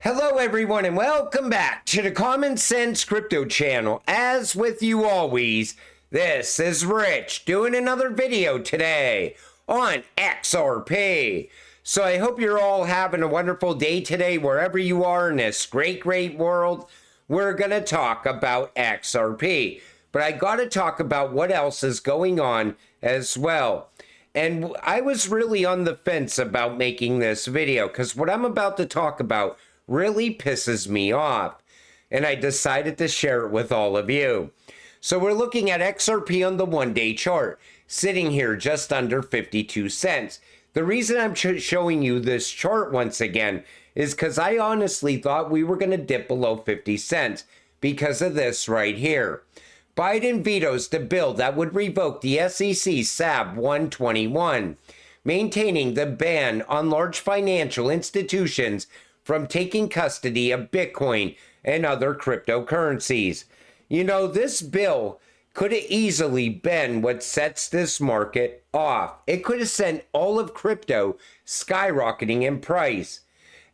Hello everyone and welcome back to the Common Sense Crypto channel. As with you always, this is Rich doing another video today on XRP. So I hope you're all having a wonderful day today wherever you are in this great world. We're going to talk about XRP, but I got to talk about what else is going on as well. And I was really on the fence about making this video because what I'm about to talk about really pisses me off, and I decided to share it with all of you. So we're looking at XRP on the one-day chart, sitting here just under 52 cents. The reason I'm showing you this chart once again is because I honestly thought we were going to dip below 50 cents because of this right here. Biden vetoes the bill that would revoke the SEC SAB 121, maintaining the ban on large financial institutions from taking custody of Bitcoin and other cryptocurrencies. You know, this bill could have easily been what sets this market off. It could have sent all of crypto skyrocketing in price.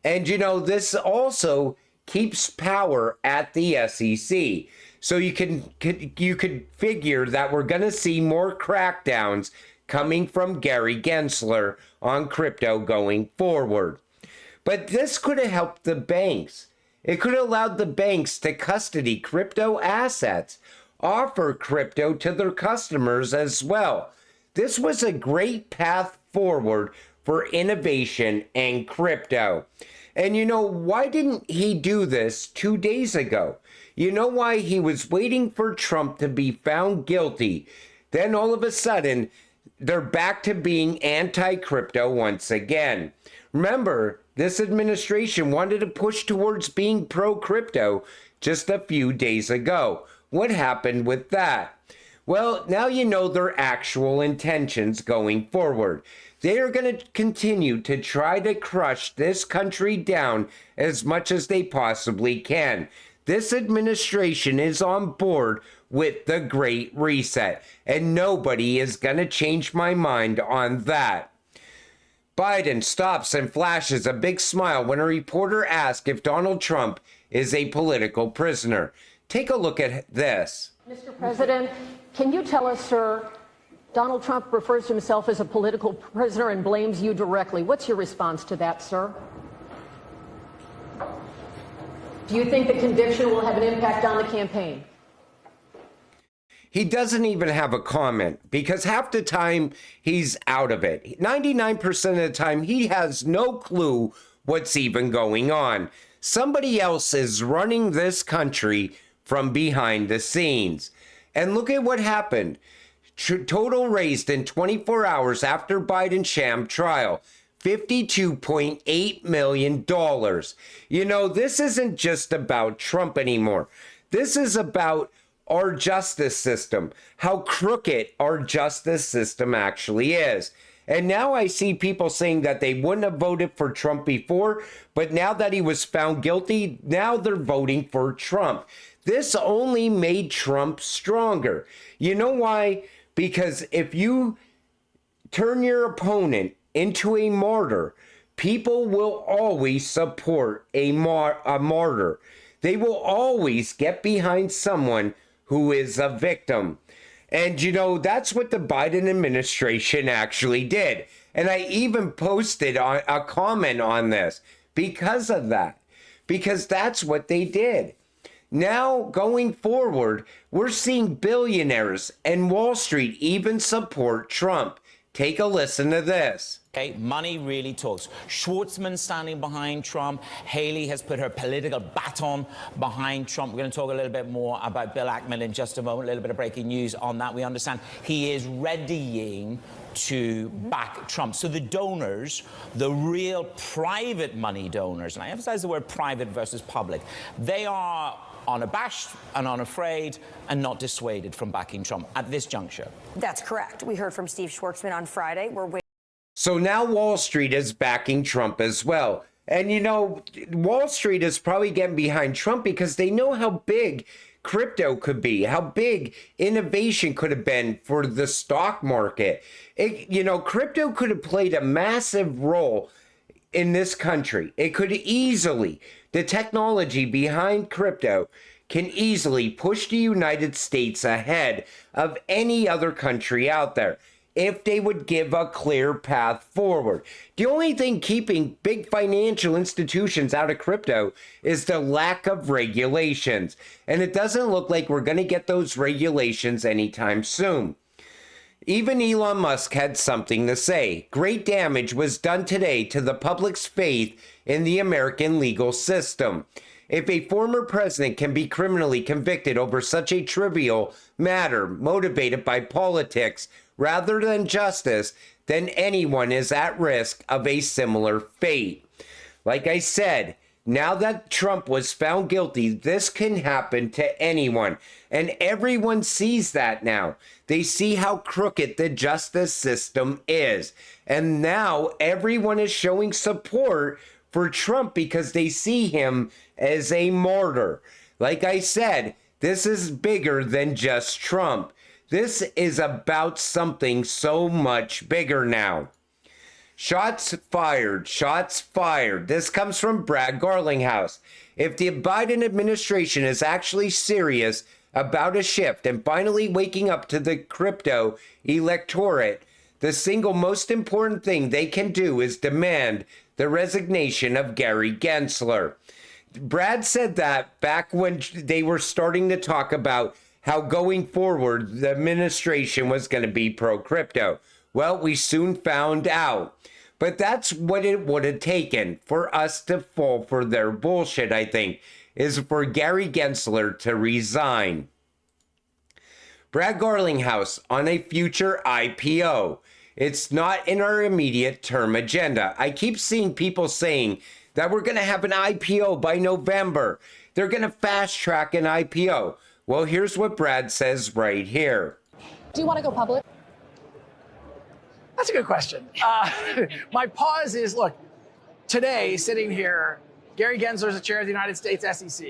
And you know, this also keeps power at the SEC. So you could figure that we're going to see more crackdowns coming from Gary Gensler on crypto going forward. But this could have helped the banks. It could have allowed the banks to custody crypto assets, offer crypto to their customers as well. This was a great path forward for innovation and crypto. And you know, why didn't he do this 2 days ago? You know why? He was waiting for Trump to be found guilty. Then all of a sudden, they're back to being anti-crypto once again. Remember, this administration wanted to push towards being pro-crypto just a few days ago. What happened with that? Well, now you know their actual intentions going forward. They are going to continue to try to crush this country down as much as they possibly can. This administration is on board with the Great Reset, and nobody is going to change my mind on that. Biden stops and flashes a big smile when a reporter asks if Donald Trump is a political prisoner. Take a look at this. Mr. President, can you tell us, sir, Donald Trump refers to himself as a political prisoner and blames you directly. What's your response to that, sir? Do you think the conviction will have an impact on the campaign? He doesn't even have a comment because half the time he's out of it. 99% of the time he has no clue what's even going on. Somebody else is running this country from behind the scenes. And look at what happened. Total raised in 24 hours after Biden's sham trial. $52.8 million. You know, this isn't just about Trump anymore. This is about our justice system, how crooked our justice system actually is. And now I see people saying that they wouldn't have voted for Trump before, but now that he was found guilty, now they're voting for Trump. This only made Trump stronger. You know why? Because if you turn your opponent into a martyr, people will always support a martyr. They will always get behind someone who is a victim. And you know, that's what the Biden administration actually did. And I even posted a comment on this because of that. Because that's what they did. Now, going forward, we're seeing billionaires and Wall Street even support Trump. Take a listen to this. Okay, money really talks. Schwartzman standing behind Trump. Haley has put her political baton behind Trump. We're going to talk a little bit more about Bill Ackman in just a moment. A little bit of breaking news on that. We understand he is readying to back Trump. So the donors, the real private money donors, and I emphasize the word private versus public, they are unabashed and unafraid and not dissuaded from backing Trump at this juncture. That's correct. We heard from Steve Schwartzman on Friday. We're waiting. So now Wall Street is backing Trump as well. And you know, Wall Street is probably getting behind Trump because they know how big crypto could be, how big innovation could have been for the stock market. You know, crypto could have played a massive role in this country. It could easily, the technology behind crypto can easily push the United States ahead of any other country out there if they would give a clear path forward. The only thing keeping big financial institutions out of crypto is the lack of regulations. And it doesn't look like we're going to get those regulations anytime soon. Even Elon Musk had something to say. Great damage was done today to the public's faith in the American legal system. If a former president can be criminally convicted over such a trivial matter motivated by politics rather than justice, then anyone is at risk of a similar fate. Like I said, now that Trump was found guilty, this can happen to anyone. And everyone sees that now. They see how crooked the justice system is. And now everyone is showing support for Trump because they see him as a martyr. Like I said, this is bigger than just Trump. This is about something so much bigger now. Shots fired, shots fired. This comes from Brad Garlinghouse. If the Biden administration is actually serious about a shift and finally waking up to the crypto electorate, the single most important thing they can do is demand the resignation of Gary Gensler. Brad said that back when they were starting to talk about how going forward the administration was going to be pro-crypto. Well, we soon found out. But that's what it would have taken for us to fall for their bullshit, I think, is for Gary Gensler to resign. Brad Garlinghouse on a future IPO. It's not in our immediate term agenda. I keep seeing people saying that we're going to have an IPO by November. They're going to fast track an IPO. Well, here's what Brad says right here. Do you want to go public? That's a good question. My pause is, look, today, sitting here, Gary Gensler is the chair of the United States SEC.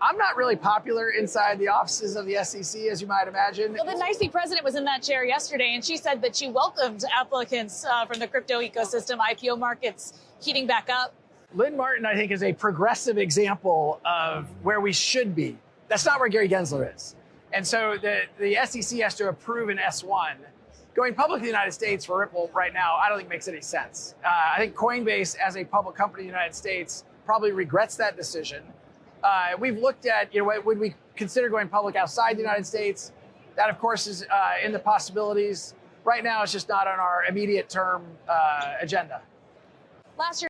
I'm not really popular inside the offices of the SEC, as you might imagine. Well, the NYSE president was in that chair yesterday, and she said that she welcomed applicants from the crypto ecosystem, IPO markets heating back up. Lynn Martin, I think, is a progressive example of where we should be. That's not where Gary Gensler is. And so the SEC has to approve an S1. Going public in the United States for Ripple right now, I don't think makes any sense. I think Coinbase, as a public company in the United States, probably regrets that decision. We've looked at, would we consider going public outside the United States? That, of course, is in the possibilities. Right now, it's just not on our immediate term agenda. Last year,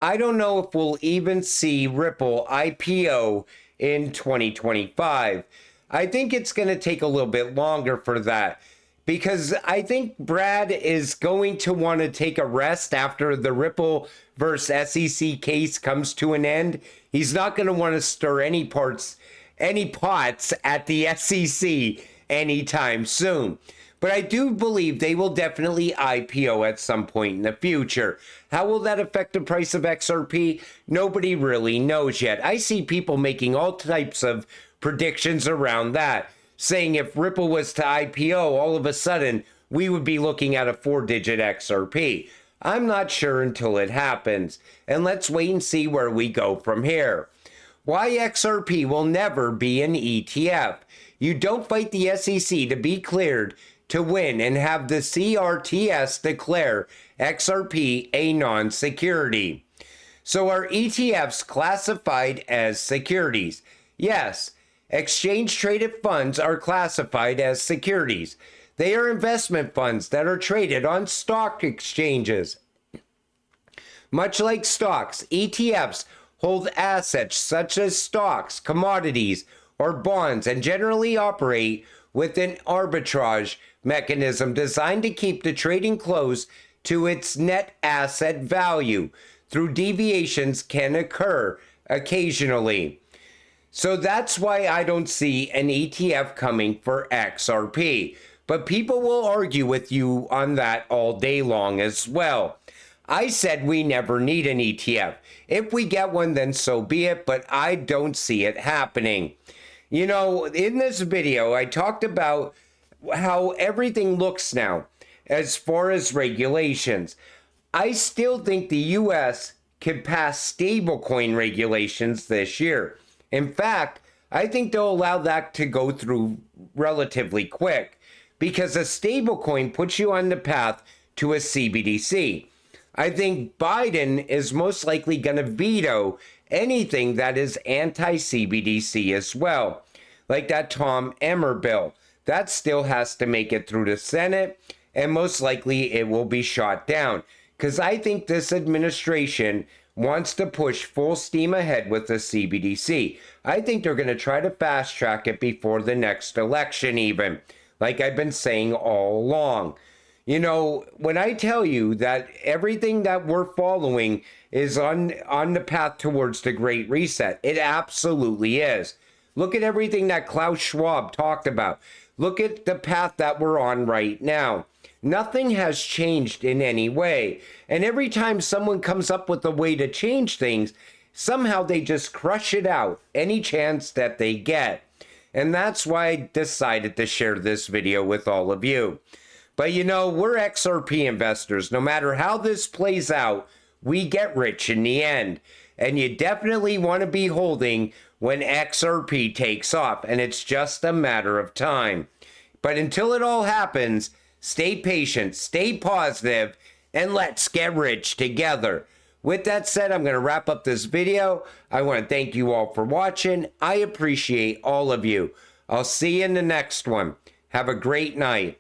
I don't know if we'll even see Ripple IPO in 2025. I think it's going to take a little bit longer for that, because I think Brad is going to want to take a rest after the Ripple versus SEC case comes to an end. He's not going to want to stir any pots at the SEC anytime soon. But I do believe they will definitely IPO at some point in the future. How will that affect the price of XRP? Nobody really knows yet. I see people making all types of predictions around that, saying if Ripple was to IPO, all of a sudden, we would be looking at a 4-digit XRP. I'm not sure until it happens. And let's wait and see where we go from here. Why XRP will never be an ETF. You don't fight the SEC to be cleared to win and have the CRTS declare XRP a non-security. So are ETFs classified as securities? Yes. Exchange-traded funds are classified as securities. They are investment funds that are traded on stock exchanges. Much like stocks, ETFs hold assets such as stocks, commodities, or bonds, and generally operate with an arbitrage mechanism designed to keep the trading close to its net asset value. Through deviations can occur occasionally. So that's why I don't see an ETF coming for XRP. But people will argue with you on that all day long as well. I said we never need an ETF. If we get one, then so be it, but I don't see it happening. You know, in this video, I talked about how everything looks now as far as regulations. I still think the US can pass stablecoin regulations this year. In fact, I think they'll allow that to go through relatively quick because a stablecoin puts you on the path to a CBDC. I think Biden is most likely going to veto anything that is anti-CBDC as well, like that Tom Emmer bill. That still has to make it through the Senate, and most likely it will be shot down, because I think this administration wants to push full steam ahead with the CBDC. I think they're going to try to fast track it before the next election even, like I've been saying all along. You know, when I tell you that everything that we're following is on the path towards the Great Reset, it absolutely is. Look at everything that Klaus Schwab talked about. Look at the path that we're on right now. Nothing has changed in any way. And every time someone comes up with a way to change things, somehow they just crush it out any chance that they get. And that's why I decided to share this video with all of you. But you know, we're XRP investors. No matter how this plays out, we get rich in the end. And you definitely want to be holding when XRP takes off. And it's just a matter of time. But until it all happens, stay patient, stay positive, and let's get rich together. With that said, I'm going to wrap up this video. I want to thank you all for watching. I appreciate all of you. I'll see you in the next one. Have a great night.